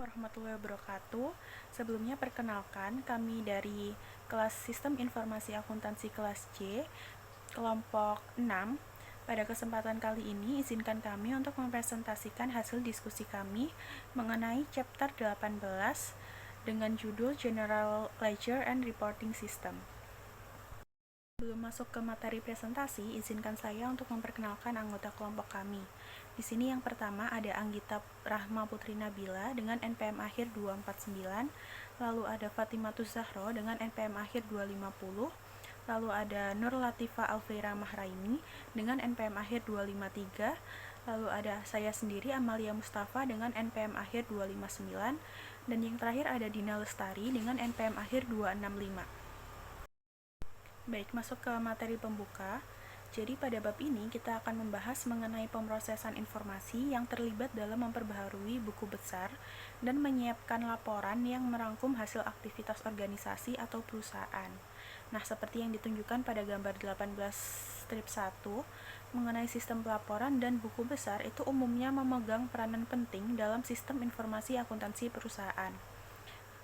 warahmatullahi wabarakatuh. Sebelumnya perkenalkan, kami dari kelas Sistem Informasi Akuntansi kelas C, kelompok 6. Pada kesempatan kali ini, izinkan kami untuk mempresentasikan hasil diskusi kami mengenai chapter 18 dengan judul General Ledger and Reporting System. Sebelum masuk ke materi presentasi, izinkan saya untuk memperkenalkan anggota kelompok kami. Di sini yang pertama ada Anggita Rahma Putri Nabila dengan NPM akhir 249, lalu ada Fatimatus Zahro dengan NPM akhir 250, lalu ada Nur Latifa Alfira Mahraini dengan NPM akhir 253, lalu ada saya sendiri Amalia Mustafa dengan NPM akhir 259, dan yang terakhir ada Dina Lestari dengan NPM akhir 265. Baik, masuk ke materi pembuka. Jadi pada bab ini kita akan membahas mengenai pemrosesan informasi yang terlibat dalam memperbaharui buku besar dan menyiapkan laporan yang merangkum hasil aktivitas organisasi atau perusahaan. Nah, seperti yang ditunjukkan pada gambar 18-1, mengenai sistem pelaporan dan buku besar itu umumnya memegang peranan penting dalam sistem informasi akuntansi perusahaan.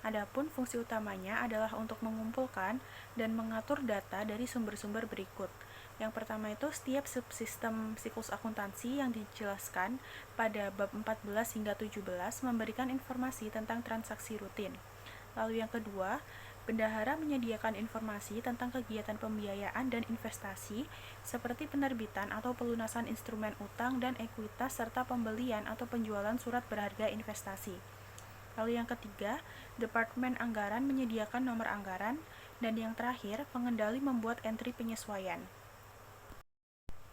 Adapun fungsi utamanya adalah untuk mengumpulkan dan mengatur data dari sumber-sumber berikut. Yang pertama itu setiap subsistem siklus akuntansi yang dijelaskan pada bab 14 hingga 17 memberikan informasi tentang transaksi rutin. Lalu yang kedua, bendahara menyediakan informasi tentang kegiatan pembiayaan dan investasi seperti penerbitan atau pelunasan instrumen utang dan ekuitas serta pembelian atau penjualan surat berharga investasi. Lalu yang ketiga, Departemen Anggaran menyediakan nomor anggaran, dan yang terakhir, pengendali membuat entry penyesuaian.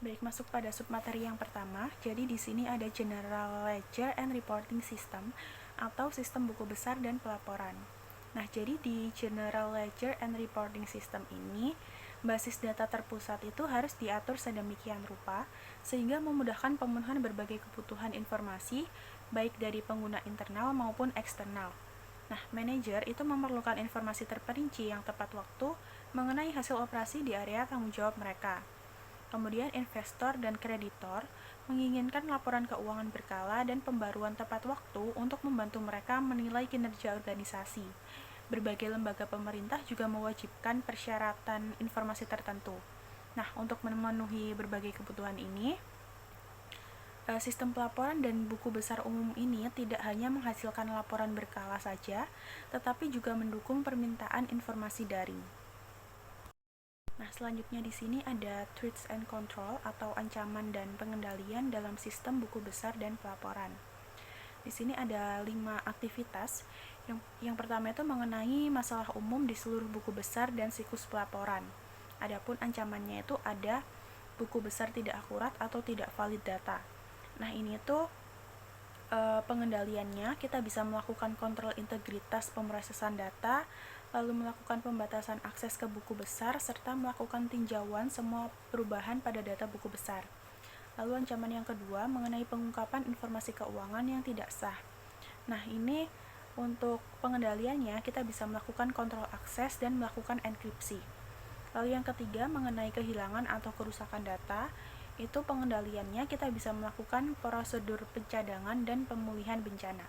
Baik, masuk pada submateri yang pertama. Jadi di sini ada General Ledger and Reporting System atau sistem buku besar dan pelaporan. Nah, jadi di General Ledger and Reporting System ini, basis data terpusat itu harus diatur sedemikian rupa sehingga memudahkan pemenuhan berbagai kebutuhan informasi baik dari pengguna internal maupun eksternal. Nah, manajer itu memerlukan informasi terperinci yang tepat waktu mengenai hasil operasi di area tanggung jawab mereka. Kemudian investor dan kreditor menginginkan laporan keuangan berkala dan pembaruan tepat waktu untuk membantu mereka menilai kinerja organisasi. Berbagai lembaga pemerintah juga mewajibkan persyaratan informasi tertentu. Nah, untuk memenuhi berbagai kebutuhan ini, sistem pelaporan dan buku besar umum ini tidak hanya menghasilkan laporan berkala saja, tetapi juga mendukung permintaan informasi daring. Nah, selanjutnya di sini ada threats and control atau ancaman dan pengendalian dalam sistem buku besar dan pelaporan. Di sini ada 5 aktivitas. Yang pertama itu mengenai masalah umum di seluruh buku besar dan siklus pelaporan. Adapun ancamannya itu ada buku besar tidak akurat atau tidak valid data. Nah, ini tuh pengendaliannya kita bisa melakukan kontrol integritas pemrosesan data, lalu melakukan pembatasan akses ke buku besar, serta melakukan tinjauan semua perubahan pada data buku besar. Lalu ancaman yang kedua mengenai pengungkapan informasi keuangan yang tidak sah. Nah, ini untuk pengendaliannya kita bisa melakukan kontrol akses dan melakukan enkripsi. Lalu yang ketiga mengenai kehilangan atau kerusakan data, itu pengendaliannya kita bisa melakukan prosedur pencadangan dan pemulihan bencana.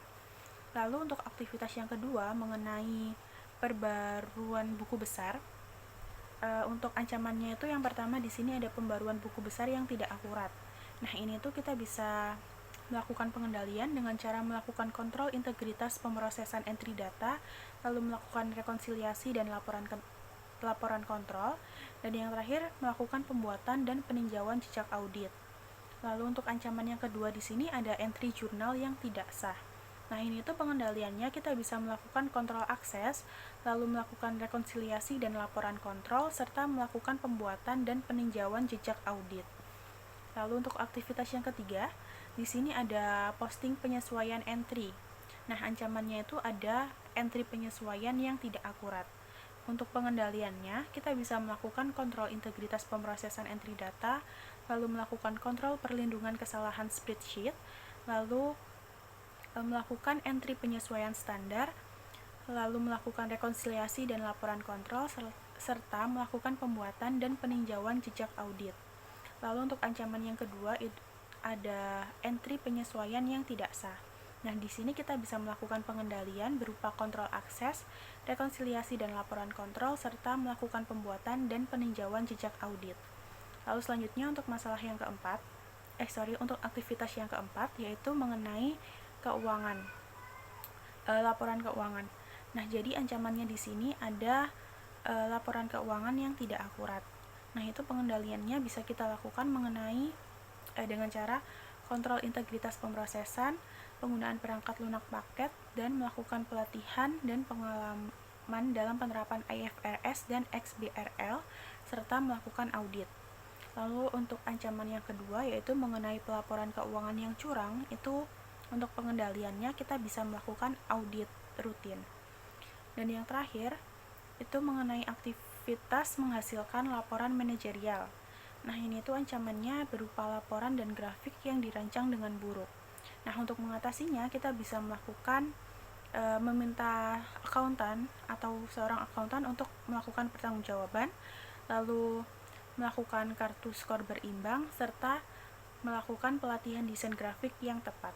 Lalu untuk aktivitas yang kedua mengenai perbaruan buku besar, untuk ancamannya itu yang pertama di sini ada pembaruan buku besar yang tidak akurat. Nah, ini tuh kita bisa melakukan pengendalian dengan cara melakukan kontrol integritas pemrosesan entry data, lalu melakukan rekonsiliasi dan laporan kontrol, dan yang terakhir melakukan pembuatan dan peninjauan jejak audit. Lalu untuk ancaman yang kedua di sini ada entry jurnal yang tidak sah. Nah, ini tuh pengendaliannya kita bisa melakukan kontrol akses, lalu melakukan rekonsiliasi dan laporan kontrol, serta melakukan pembuatan dan peninjauan jejak audit. Lalu untuk aktivitas yang ketiga, di sini ada posting penyesuaian entry. Nah, ancamannya itu ada entry penyesuaian yang tidak akurat. Untuk pengendaliannya, kita bisa melakukan kontrol integritas pemrosesan entry data, lalu melakukan kontrol perlindungan kesalahan spreadsheet, lalu melakukan entry penyesuaian standar, lalu melakukan rekonsiliasi dan laporan kontrol, serta melakukan pembuatan dan peninjauan jejak audit. Lalu untuk ancaman yang kedua ada entry penyesuaian yang tidak sah. Nah, di sini kita bisa melakukan pengendalian berupa kontrol akses, rekonsiliasi dan laporan kontrol, serta melakukan pembuatan dan peninjauan jejak audit. Lalu selanjutnya untuk masalah yang keempat, untuk aktivitas yang keempat, yaitu mengenai keuangan, laporan keuangan. Nah, jadi ancamannya di sini ada laporan keuangan yang tidak akurat. Nah, itu pengendaliannya bisa kita lakukan mengenai dengan cara kontrol integritas pemrosesan, penggunaan perangkat lunak paket, dan melakukan pelatihan dan pengalaman dalam penerapan IFRS dan XBRL, serta melakukan audit. Lalu untuk ancaman yang kedua, yaitu mengenai pelaporan keuangan yang curang, itu untuk pengendaliannya kita bisa melakukan audit rutin. Dan yang terakhir, itu mengenai aktivitas menghasilkan laporan manajerial. Nah, ini tuh ancamannya berupa laporan dan grafik yang dirancang dengan buruk. Nah, untuk mengatasinya kita bisa melakukan meminta akuntan atau seorang akuntan untuk melakukan pertanggungjawaban, lalu melakukan kartu skor berimbang, serta melakukan pelatihan desain grafik yang tepat.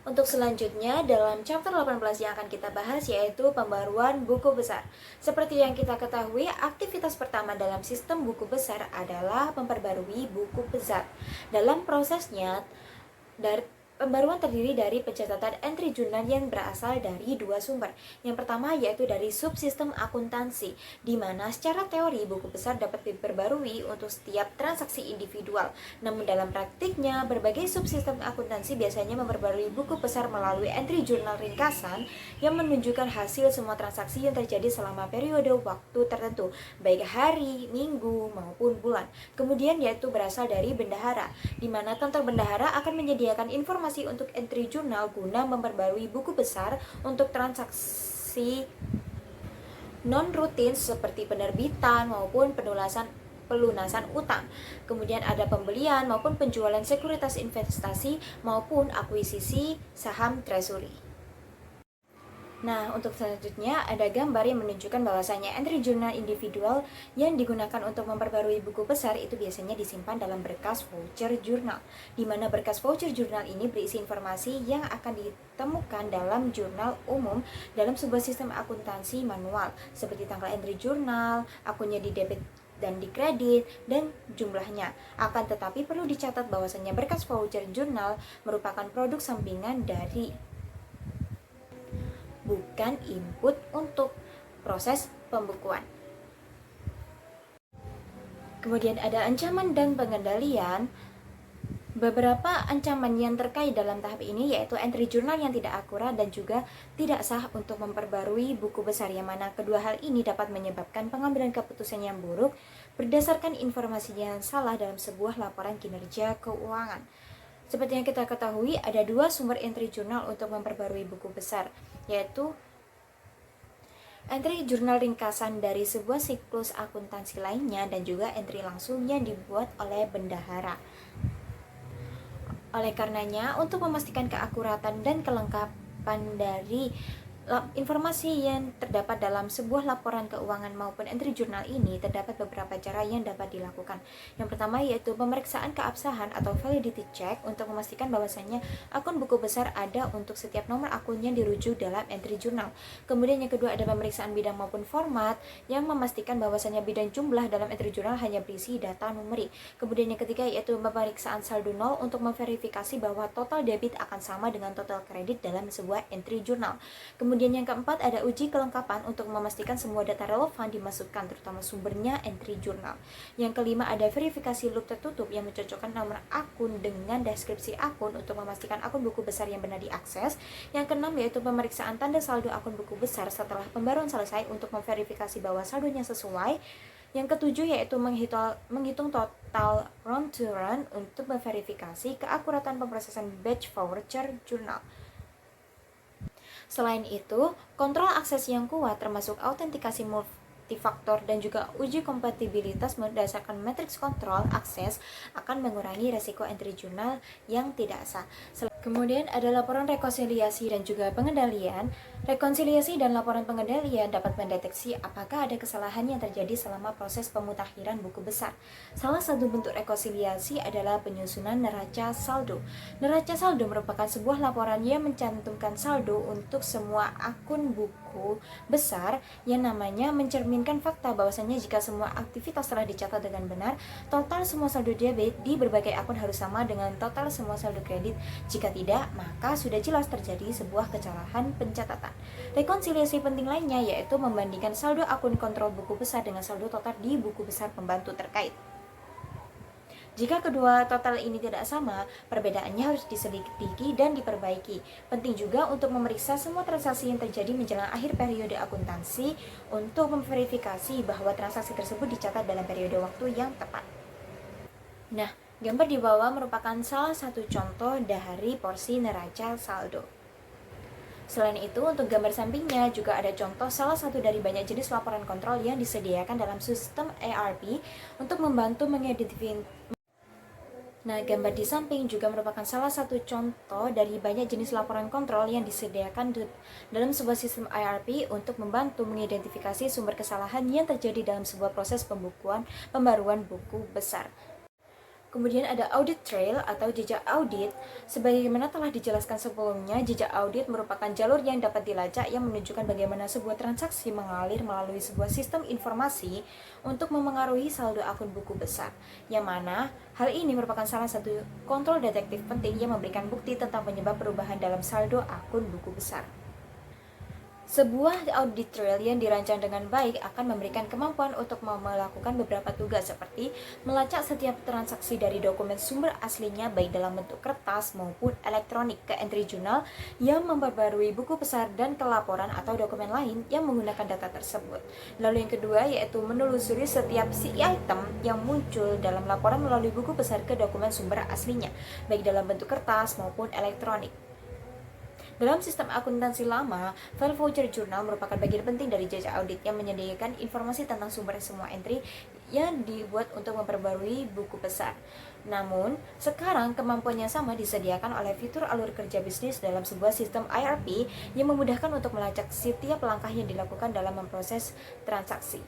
Untuk selanjutnya, dalam chapter 18 yang akan kita bahas yaitu pembaruan buku besar. Seperti yang kita ketahui, aktivitas pertama dalam sistem buku besar adalah memperbarui buku besar. Dalam prosesnya, pembaruan terdiri dari pencatatan entry jurnal yang berasal dari dua sumber. Yang pertama yaitu dari subsistem akuntansi, di mana secara teori buku besar dapat diperbarui untuk setiap transaksi individual. Namun dalam praktiknya, berbagai subsistem akuntansi biasanya memperbarui buku besar melalui entry jurnal ringkasan yang menunjukkan hasil semua transaksi yang terjadi selama periode waktu tertentu, baik hari, minggu, maupun bulan. Kemudian yaitu berasal dari bendahara, di mana kantor bendahara akan menyediakan informasi untuk entry jurnal guna memperbarui buku besar untuk transaksi non-rutin seperti penerbitan maupun pelunasan utang. Kemudian ada pembelian maupun penjualan sekuritas investasi maupun akuisisi saham treasury. Nah, untuk selanjutnya ada gambar yang menunjukkan bahwasanya entry jurnal individual yang digunakan untuk memperbarui buku besar itu biasanya disimpan dalam berkas voucher jurnal, di mana berkas voucher jurnal ini berisi informasi yang akan ditemukan dalam jurnal umum dalam sebuah sistem akuntansi manual, seperti tanggal entry jurnal, akunnya di debit dan di kredit, dan jumlahnya. Akan tetapi perlu dicatat bahwasanya berkas voucher jurnal merupakan produk sampingan dari bukan input untuk proses pembukuan. Kemudian ada ancaman dan pengendalian. Beberapa ancaman yang terkait dalam tahap ini yaitu entry jurnal yang tidak akurat dan juga tidak sah untuk memperbarui buku besar, yang mana kedua hal ini dapat menyebabkan pengambilan keputusan yang buruk berdasarkan informasi yang salah dalam sebuah laporan kinerja keuangan. Seperti yang kita ketahui, ada dua sumber entry jurnal untuk memperbarui buku besar, yaitu entry jurnal ringkasan dari sebuah siklus akuntansi lainnya dan juga entry langsung yang dibuat oleh bendahara. Oleh karenanya, untuk memastikan keakuratan dan kelengkapan dari informasi yang terdapat dalam sebuah laporan keuangan maupun entry jurnal ini, terdapat beberapa cara yang dapat dilakukan. Yang pertama yaitu pemeriksaan keabsahan atau validity check untuk memastikan bahwasannya akun buku besar ada untuk setiap nomor akun yang dirujuk dalam entry jurnal. Kemudian yang kedua ada pemeriksaan bidang maupun format yang memastikan bahwasannya bidang jumlah dalam entry jurnal hanya berisi data numerik. Kemudian yang ketiga yaitu pemeriksaan saldo nol untuk memverifikasi bahwa total debit akan sama dengan total kredit dalam sebuah entry jurnal. Kemudian yang keempat ada uji kelengkapan untuk memastikan semua data relevan dimasukkan, terutama sumbernya entry jurnal. Yang kelima ada verifikasi loop tertutup yang mencocokkan nomor akun dengan deskripsi akun untuk memastikan akun buku besar yang benar diakses. Yang keenam yaitu pemeriksaan tanda saldo akun buku besar setelah pembaruan selesai untuk memverifikasi bahwa saldonya sesuai. Yang ketujuh yaitu menghitung total run to run untuk memverifikasi keakuratan pemrosesan batch voucher jurnal. Selain itu, kontrol akses yang kuat termasuk autentikasi multi multifaktor, dan juga uji kompatibilitas berdasarkan matriks kontrol akses akan mengurangi resiko entry jurnal yang tidak sah. Kemudian ada laporan rekonsiliasi dan juga pengendalian. Rekonsiliasi dan laporan pengendalian dapat mendeteksi apakah ada kesalahan yang terjadi selama proses pemutakhiran buku besar. Salah satu bentuk rekonsiliasi adalah penyusunan neraca saldo. Neraca saldo merupakan sebuah laporan yang mencantumkan saldo untuk semua akun buku besar yang namanya mencerminkan fakta bahwasanya jika semua aktivitas telah dicatat dengan benar, total semua saldo debit di berbagai akun harus sama dengan total semua saldo kredit. Jika tidak, maka sudah jelas terjadi sebuah kesalahan pencatatan. Rekonsiliasi penting lainnya yaitu membandingkan saldo akun kontrol buku besar dengan saldo total di buku besar pembantu terkait. Jika kedua total ini tidak sama, perbedaannya harus diselidiki dan diperbaiki. Penting juga untuk memeriksa semua transaksi yang terjadi menjelang akhir periode akuntansi untuk memverifikasi bahwa transaksi tersebut dicatat dalam periode waktu yang tepat. Nah, gambar di bawah merupakan salah satu contoh dari porsi neraca saldo. Selain itu, untuk gambar sampingnya juga ada contoh salah satu dari banyak jenis laporan kontrol yang disediakan dalam sistem ERP untuk membantu mengidentifikasi. Nah, gambar di samping juga merupakan salah satu contoh dari banyak jenis laporan kontrol yang disediakan dalam sebuah sistem ERP untuk membantu mengidentifikasi sumber kesalahan yang terjadi dalam sebuah proses pembaruan buku besar. Kemudian ada audit trail atau jejak audit. Sebagaimana telah dijelaskan sebelumnya, jejak audit merupakan jalur yang dapat dilacak yang menunjukkan bagaimana sebuah transaksi mengalir melalui sebuah sistem informasi untuk memengaruhi saldo akun buku besar. Yang mana hal ini merupakan salah satu kontrol detektif penting yang memberikan bukti tentang penyebab perubahan dalam saldo akun buku besar. Sebuah audit trail yang dirancang dengan baik akan memberikan kemampuan untuk melakukan beberapa tugas seperti melacak setiap transaksi dari dokumen sumber aslinya baik dalam bentuk kertas maupun elektronik ke entry jurnal yang memperbarui buku besar dan ke laporan atau dokumen lain yang menggunakan data tersebut. Lalu yang kedua yaitu menelusuri setiap item yang muncul dalam laporan melalui buku besar ke dokumen sumber aslinya baik dalam bentuk kertas maupun elektronik. Dalam sistem akuntansi lama, file voucher jurnal merupakan bagian penting dari jejak audit yang menyediakan informasi tentang sumber semua entry yang dibuat untuk memperbarui buku besar. Namun, sekarang kemampuan yang sama disediakan oleh fitur alur kerja bisnis dalam sebuah sistem ERP yang memudahkan untuk melacak setiap langkah yang dilakukan dalam memproses transaksi.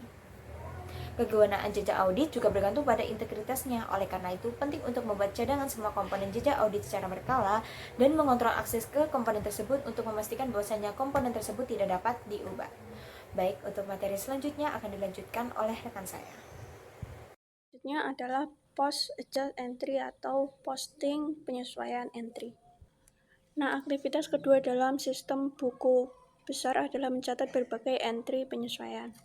Kegunaan jejak audit juga bergantung pada integritasnya. Oleh karena itu, penting untuk membuat cadangan semua komponen jejak audit secara berkala dan mengontrol akses ke komponen tersebut untuk memastikan bahwasanya komponen tersebut tidak dapat diubah. Baik, untuk materi selanjutnya akan dilanjutkan oleh rekan saya. Selanjutnya adalah post adjust entry atau posting penyesuaian entry. Nah, aktivitas kedua dalam sistem buku besar adalah mencatat berbagai entry penyesuaian.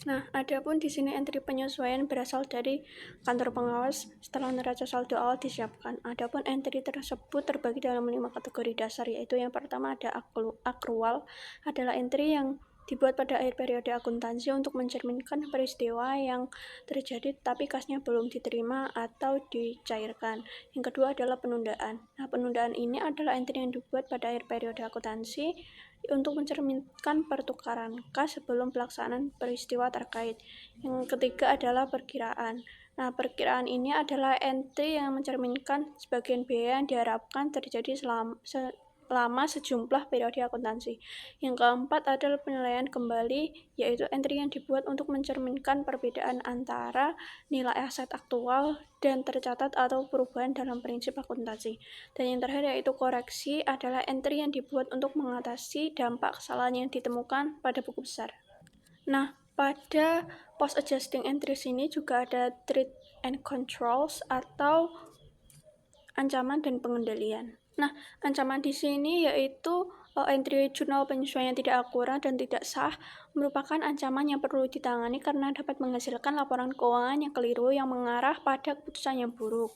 Nah, adapun di sini entry penyesuaian berasal dari kantor pengawas setelah neraca saldo awal disiapkan. Adapun entry tersebut terbagi dalam 5 kategori dasar, yaitu yang pertama ada akrual, adalah entry yang dibuat pada akhir periode akuntansi untuk mencerminkan peristiwa yang terjadi tapi kasnya belum diterima atau dicairkan. Yang kedua adalah penundaan. Nah, penundaan ini adalah entry yang dibuat pada akhir periode akuntansi untuk mencerminkan pertukaran kas sebelum pelaksanaan peristiwa terkait. Yang ketiga adalah perkiraan. Nah, perkiraan ini adalah entry yang mencerminkan sebagian biaya yang diharapkan terjadi selama sejumlah periode akuntansi. Yang keempat adalah penilaian kembali, yaitu entry yang dibuat untuk mencerminkan perbedaan antara nilai aset aktual dan tercatat atau perubahan dalam prinsip akuntansi. Dan yang terakhir yaitu koreksi, adalah entry yang dibuat untuk mengatasi dampak kesalahan yang ditemukan pada buku besar. Nah, pada post adjusting entries ini juga ada threat and controls atau ancaman dan pengendalian. Nah, ancaman di sini yaitu entry jurnal penyesuaian yang tidak akurat dan tidak sah merupakan ancaman yang perlu ditangani karena dapat menghasilkan laporan keuangan yang keliru yang mengarah pada keputusan yang buruk.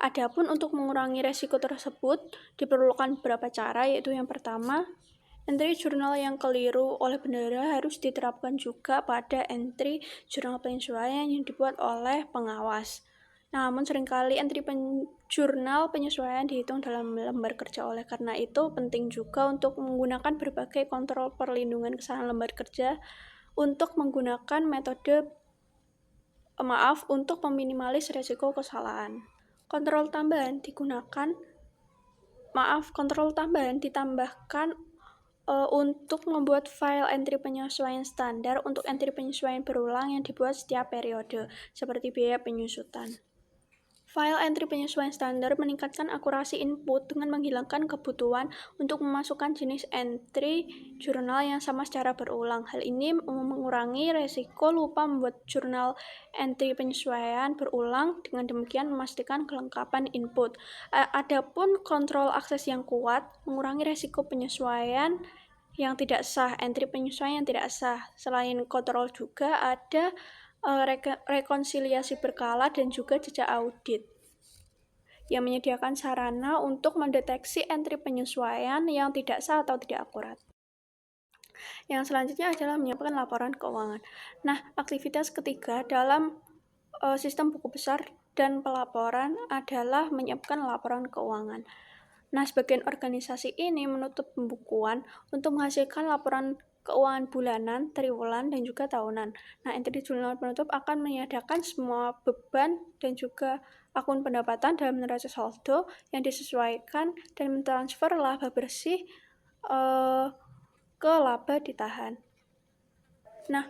Adapun untuk mengurangi resiko tersebut diperlukan beberapa cara, yaitu yang pertama, entry jurnal yang keliru oleh bendahara harus diterapkan juga pada entry jurnal penyesuaian yang dibuat oleh pengawas. Namun seringkali entry jurnal penyesuaian dihitung dalam lembar kerja, oleh karena itu penting juga untuk menggunakan berbagai kontrol perlindungan kesalahan lembar kerja untuk menggunakan untuk meminimalis resiko kesalahan. Kontrol tambahan ditambahkan untuk membuat file entry penyesuaian standar untuk entry penyesuaian berulang yang dibuat setiap periode, seperti biaya penyusutan. File entry penyesuaian standar meningkatkan akurasi input dengan menghilangkan kebutuhan untuk memasukkan jenis entry jurnal yang sama secara berulang. Hal ini mengurangi resiko lupa membuat jurnal entry penyesuaian berulang, dengan demikian memastikan kelengkapan input. Adapun kontrol akses yang kuat mengurangi resiko penyesuaian yang tidak sah, entry penyesuaian yang tidak sah. Selain kontrol juga ada rekonsiliasi berkala dan juga jejak audit yang menyediakan sarana untuk mendeteksi entry penyesuaian yang tidak sah atau tidak akurat. Yang selanjutnya adalah menyiapkan laporan keuangan. Nah, aktivitas ketiga dalam sistem buku besar dan pelaporan adalah menyiapkan laporan keuangan. Nah, sebagian organisasi ini menutup pembukuan untuk menghasilkan laporan keuangan bulanan, triwulan, dan juga tahunan. Nah, entry jurnal penutup akan meniadakan semua beban dan juga akun pendapatan dalam neraca saldo yang disesuaikan dan mentransfer laba bersih ke laba ditahan. Nah,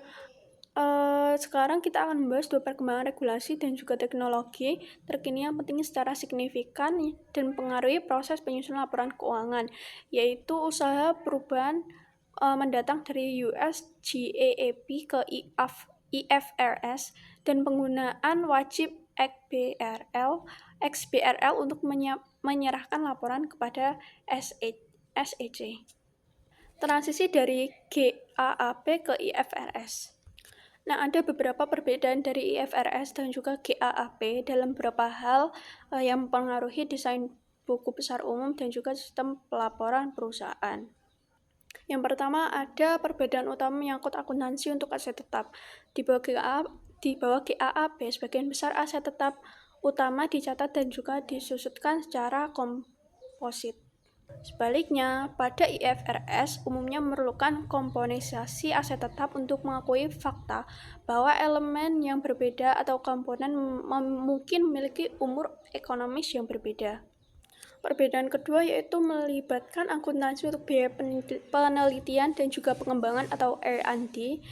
sekarang kita akan membahas 2 perkembangan regulasi dan juga teknologi terkini yang penting secara signifikan dan mempengaruhi proses penyusunan laporan keuangan, yaitu usaha perubahan mendatang dari US GAAP ke IFRS dan penggunaan wajib XBRL untuk menyerahkan laporan kepada SEC. Transisi dari GAAP ke IFRS. Nah, ada beberapa perbedaan dari IFRS dan juga GAAP dalam beberapa hal yang mempengaruhi desain buku besar umum dan juga sistem pelaporan perusahaan. Yang pertama, ada perbedaan utama menyangkut akuntansi untuk aset tetap. Di bawah GAAP, sebagian besar aset tetap utama dicatat dan juga disusutkan secara komposit. Sebaliknya, pada IFRS umumnya memerlukan komponisasi aset tetap untuk mengakui fakta bahwa elemen yang berbeda atau komponen mungkin memiliki umur ekonomis yang berbeda. Perbedaan kedua yaitu melibatkan akuntansi untuk biaya penelitian dan juga pengembangan atau R&D.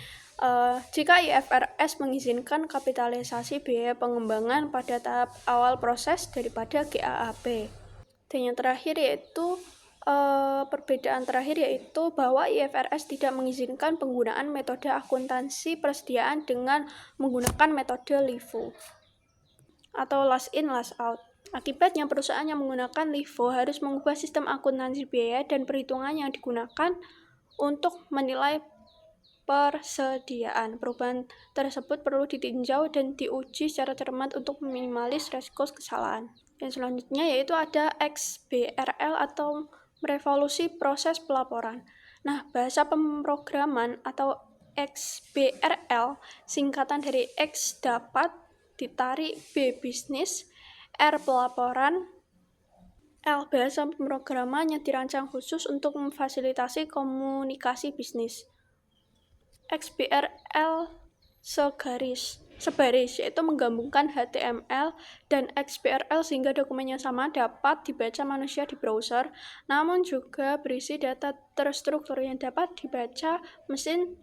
Jika IFRS mengizinkan kapitalisasi biaya pengembangan pada tahap awal proses daripada GAAP. Dan yang terakhir yaitu perbedaan terakhir yaitu bahwa IFRS tidak mengizinkan penggunaan metode akuntansi persediaan dengan menggunakan metode LIFO atau last in last out. Akibatnya perusahaan yang menggunakan LIFO harus mengubah sistem akuntansi biaya dan perhitungan yang digunakan untuk menilai persediaan. Perubahan tersebut perlu ditinjau dan diuji secara cermat untuk meminimalis resiko kesalahan. Yang selanjutnya yaitu ada XBRL atau merevolusi proses pelaporan. Nah, bahasa pemrograman atau XBRL singkatan dari X dapat ditarik B bisnis, R pelaporan, L bahasa pemrograman yang dirancang khusus untuk memfasilitasi komunikasi bisnis. XBRL sebaris, yaitu menggabungkan HTML dan XBRL sehingga dokumen yang sama dapat dibaca manusia di browser, namun juga berisi data terstruktur yang dapat dibaca mesin,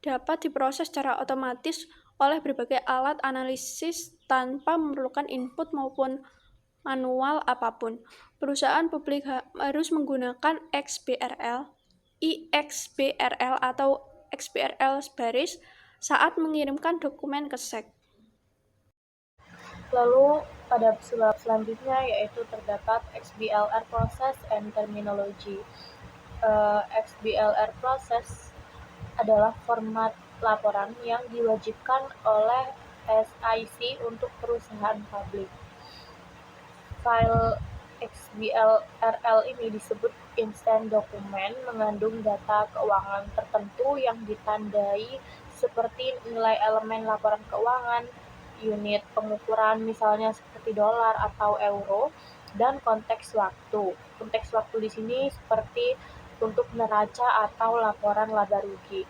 dapat diproses secara otomatis oleh berbagai alat analisis tanpa memerlukan input maupun manual apapun. Perusahaan publik harus menggunakan XBRL, IXBRL atau XBRL baris saat mengirimkan dokumen ke SEC. Lalu pada sulap selanjutnya yaitu terdapat XBLR Process and Terminology. XBLR Process adalah format laporan yang diwajibkan oleh SIC untuk perusahaan publik. File XBRL ini disebut instant dokumen, mengandung data keuangan tertentu yang ditandai seperti nilai elemen laporan keuangan, unit pengukuran misalnya seperti dolar atau euro, dan konteks waktu. Konteks waktu di sini seperti untuk neraca atau laporan laba rugi.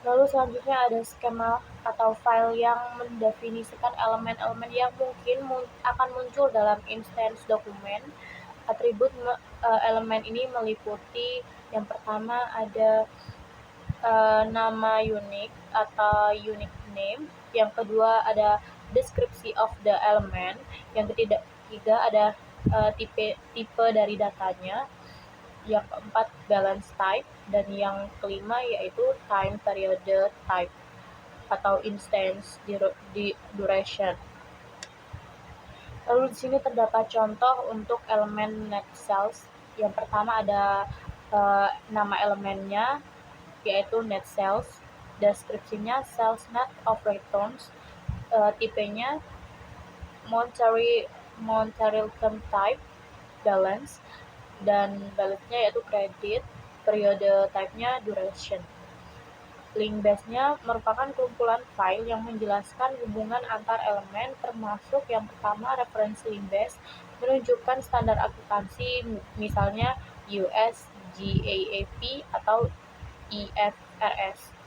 Lalu selanjutnya ada skema atau file yang mendefinisikan elemen-elemen yang mungkin akan muncul dalam instance dokumen. Atribut elemen ini meliputi yang pertama ada nama unik atau unique name, yang kedua ada deskripsi of the element, yang ketiga ada tipe dari datanya, yang keempat balance type, dan yang kelima yaitu time period type atau instance duration. Lalu di sini terdapat contoh untuk elemen net cells. Yang pertama ada nama elemennya yaitu net cells, deskripsinya cells net of returns, tipenya monetary term type, balance, dan balance-nya yaitu credit, periode type-nya duration. Link base-nya merupakan kumpulan file yang menjelaskan hubungan antar elemen, termasuk yang pertama reference link base, menunjukkan standar akuntansi misalnya US GAAP atau IFRS.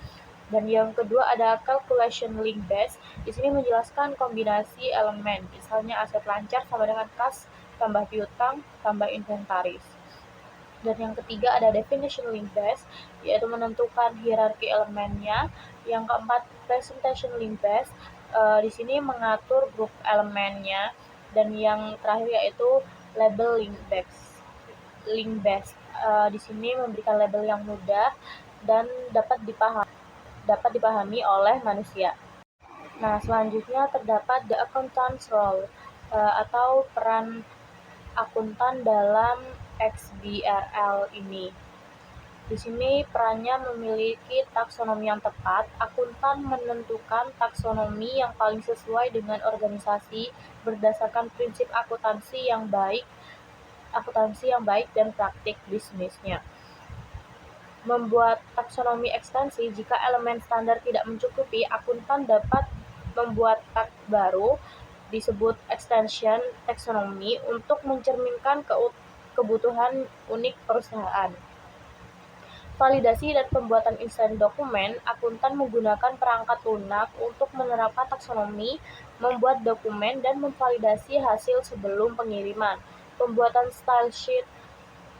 Dan yang kedua ada calculation link base. Di sini menjelaskan kombinasi elemen, misalnya aset lancar sama dengan kas tambah piutang tambah inventaris. Dan yang ketiga ada definition link base, yaitu menentukan hierarki elemennya. Yang keempat presentation link base, di sini mengatur grup elemennya. Dan yang terakhir yaitu label link base. Di sini memberikan label yang mudah dan dapat dipahami oleh manusia. Nah, selanjutnya terdapat the accountant's role, atau peran akuntan dalam XBRL ini. Di sini perannya memiliki taksonomi yang tepat. Akuntan menentukan taksonomi yang paling sesuai dengan organisasi berdasarkan prinsip akuntansi yang baik dan praktik bisnisnya. Membuat taksonomi ekstensi. Jika elemen standar tidak mencukupi, akuntan dapat membuat tag baru disebut extension taxonomy untuk mencerminkan kebutuhan unik perusahaan. Validasi dan pembuatan instan dokumen. Akuntan menggunakan perangkat lunak untuk menerapkan taksonomi, membuat dokumen, dan memvalidasi hasil sebelum pengiriman. Pembuatan style sheet.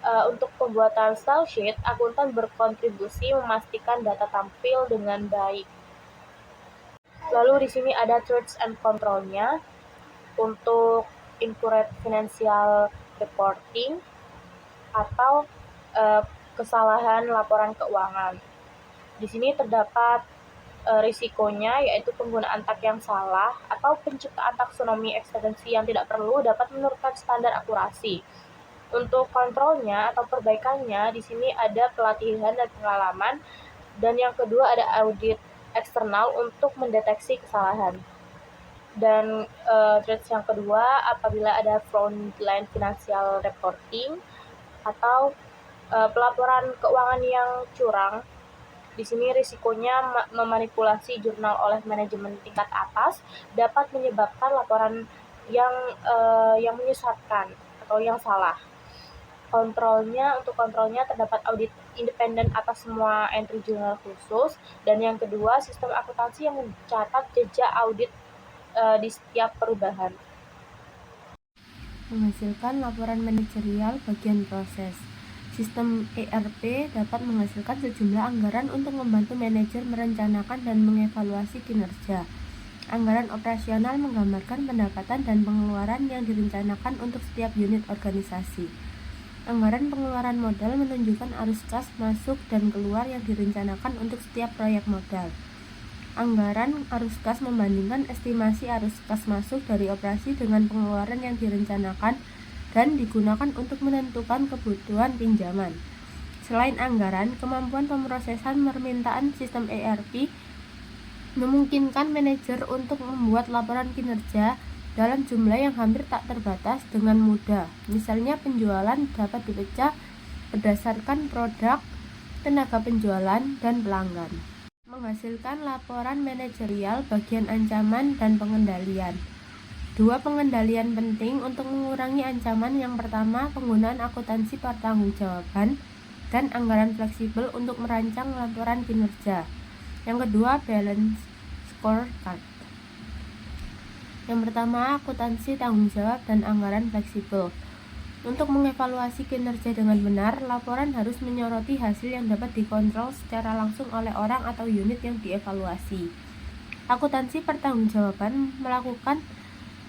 Untuk pembuatan style sheet, akuntan berkontribusi memastikan data tampil dengan baik. Lalu di sini ada truths and control-nya. Untuk inaccurate financial reporting atau kesalahan laporan keuangan. Di sini terdapat risikonya, yaitu penggunaan tag yang salah atau penciptaan taksonomi ekstensi yang tidak perlu dapat menurunkan standar akurasi. Untuk kontrolnya atau perbaikannya, di sini ada pelatihan dan pengalaman, dan yang kedua ada audit eksternal untuk mendeteksi kesalahan. Dan threats yang kedua, apabila ada frontline financial reporting atau pelaporan keuangan yang curang. Di sini risikonya memanipulasi jurnal oleh manajemen tingkat atas dapat menyebabkan laporan yang menyesatkan atau yang salah. Untuk kontrolnya terdapat audit independen atas semua entry jurnal khusus, dan yang kedua sistem akuntansi yang mencatat jejak audit di setiap perubahan. Menghasilkan laporan manajerial bagian proses. Sistem ERP dapat menghasilkan sejumlah anggaran untuk membantu manajer merencanakan dan mengevaluasi kinerja. Anggaran operasional menggambarkan pendapatan dan pengeluaran yang direncanakan untuk setiap unit organisasi. Anggaran pengeluaran modal menunjukkan arus kas masuk dan keluar yang direncanakan untuk setiap proyek modal. Anggaran arus kas membandingkan estimasi arus kas masuk dari operasi dengan pengeluaran yang direncanakan dan digunakan untuk menentukan kebutuhan pinjaman. Selain anggaran, kemampuan pemrosesan permintaan sistem ERP memungkinkan manajer untuk membuat laporan kinerja dalam jumlah yang hampir tak terbatas dengan mudah. Misalnya penjualan dapat dipecah berdasarkan produk, tenaga penjualan, dan pelanggan. Menghasilkan laporan manajerial bagian ancaman dan pengendalian. Dua pengendalian penting untuk mengurangi ancaman. Yang pertama, penggunaan akuntansi pertanggungjawaban dan anggaran fleksibel untuk merancang laporan kinerja. Yang kedua, balance scorecard. Yang pertama, akuntansi tanggung jawab dan anggaran fleksibel. Untuk mengevaluasi kinerja dengan benar, laporan harus menyoroti hasil yang dapat dikontrol secara langsung oleh orang atau unit yang dievaluasi. Akuntansi pertanggungjawaban melakukan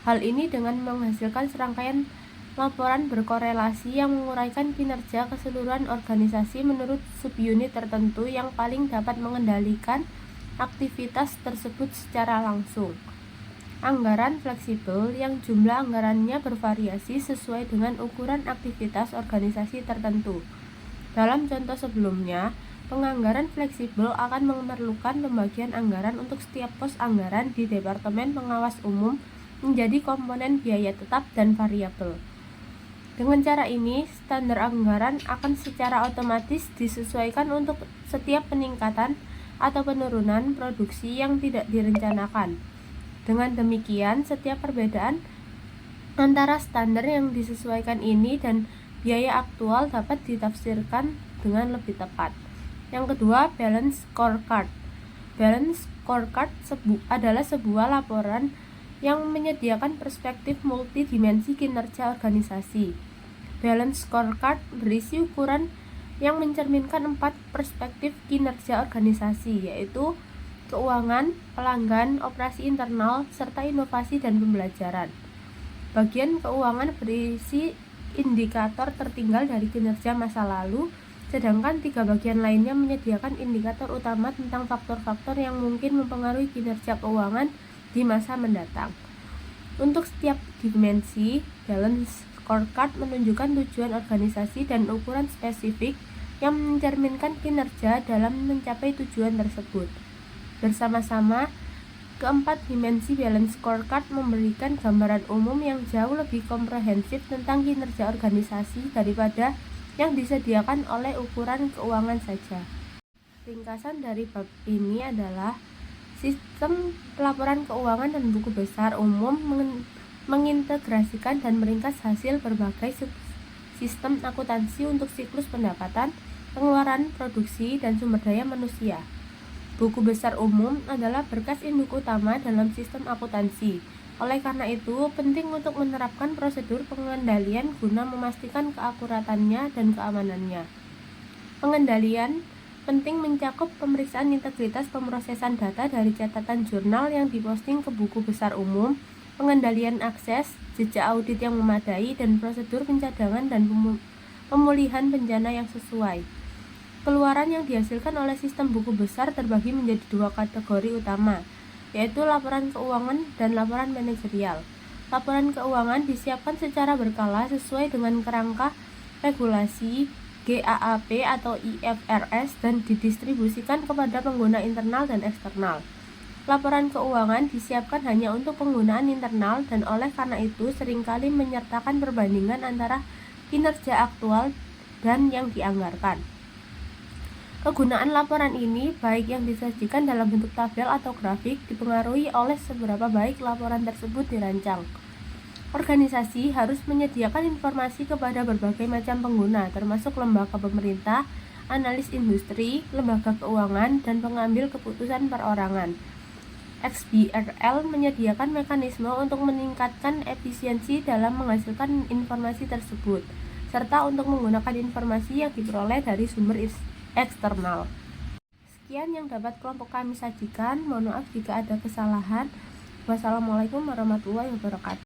hal ini dengan menghasilkan serangkaian laporan berkorelasi yang menguraikan kinerja keseluruhan organisasi menurut subunit tertentu yang paling dapat mengendalikan aktivitas tersebut secara langsung. Anggaran fleksibel yang jumlah anggarannya bervariasi sesuai dengan ukuran aktivitas organisasi tertentu. Dalam contoh sebelumnya, penganggaran fleksibel akan memerlukan pembagian anggaran untuk setiap pos anggaran di Departemen Pengawas Umum menjadi komponen biaya tetap dan variabel. Dengan cara ini, standar anggaran akan secara otomatis disesuaikan untuk setiap peningkatan atau penurunan produksi yang tidak direncanakan. Dengan demikian, setiap perbedaan antara standar yang disesuaikan ini dan biaya aktual dapat ditafsirkan dengan lebih tepat. Yang kedua, balance scorecard. Balance scorecard adalah sebuah laporan yang menyediakan perspektif multidimensi kinerja organisasi. Balance scorecard berisi ukuran yang mencerminkan 4 perspektif kinerja organisasi, yaitu keuangan, pelanggan, operasi internal, serta inovasi dan pembelajaran. Bagian keuangan berisi indikator tertinggal dari kinerja masa lalu, sedangkan 3 bagian lainnya menyediakan indikator utama tentang faktor-faktor yang mungkin mempengaruhi kinerja keuangan di masa mendatang. Untuk setiap dimensi, balance scorecard menunjukkan tujuan organisasi dan ukuran spesifik yang mencerminkan kinerja dalam mencapai tujuan tersebut. Bersama-sama, keempat dimensi balance scorecard memberikan gambaran umum yang jauh lebih komprehensif tentang kinerja organisasi daripada yang disediakan oleh ukuran keuangan saja. Ringkasan dari bab ini adalah sistem pelaporan keuangan dan buku besar umum mengintegrasikan dan meringkas hasil berbagai sistem akuntansi untuk siklus pendapatan, pengeluaran, produksi, dan sumber daya manusia. Buku besar umum adalah berkas induk utama dalam sistem akuntansi. Oleh karena itu, penting untuk menerapkan prosedur pengendalian guna memastikan keakuratannya dan keamanannya. Pengendalian penting mencakup pemeriksaan integritas pemrosesan data dari catatan jurnal yang diposting ke buku besar umum, pengendalian akses, jejak audit yang memadai, dan prosedur pencadangan dan pemulihan bencana yang sesuai. Keluaran yang dihasilkan oleh sistem buku besar terbagi menjadi 2 kategori utama, yaitu laporan keuangan dan laporan manajerial. Laporan keuangan disiapkan secara berkala sesuai dengan kerangka regulasi GAAP atau IFRS dan didistribusikan kepada pengguna internal dan eksternal. Laporan keuangan disiapkan hanya untuk penggunaan internal dan oleh karena itu seringkali menyertakan perbandingan antara kinerja aktual dan yang dianggarkan. Kegunaan laporan ini, baik yang disajikan dalam bentuk tabel atau grafik, dipengaruhi oleh seberapa baik laporan tersebut dirancang. Organisasi harus menyediakan informasi kepada berbagai macam pengguna, termasuk lembaga pemerintah, analis industri, lembaga keuangan, dan pengambil keputusan perorangan. XBRL menyediakan mekanisme untuk meningkatkan efisiensi dalam menghasilkan informasi tersebut, serta untuk menggunakan informasi yang diperoleh dari sumber eksternal. Sekian yang dapat kelompok kami sajikan. Mohon maaf jika ada kesalahan. Wassalamualaikum warahmatullahi wabarakatuh.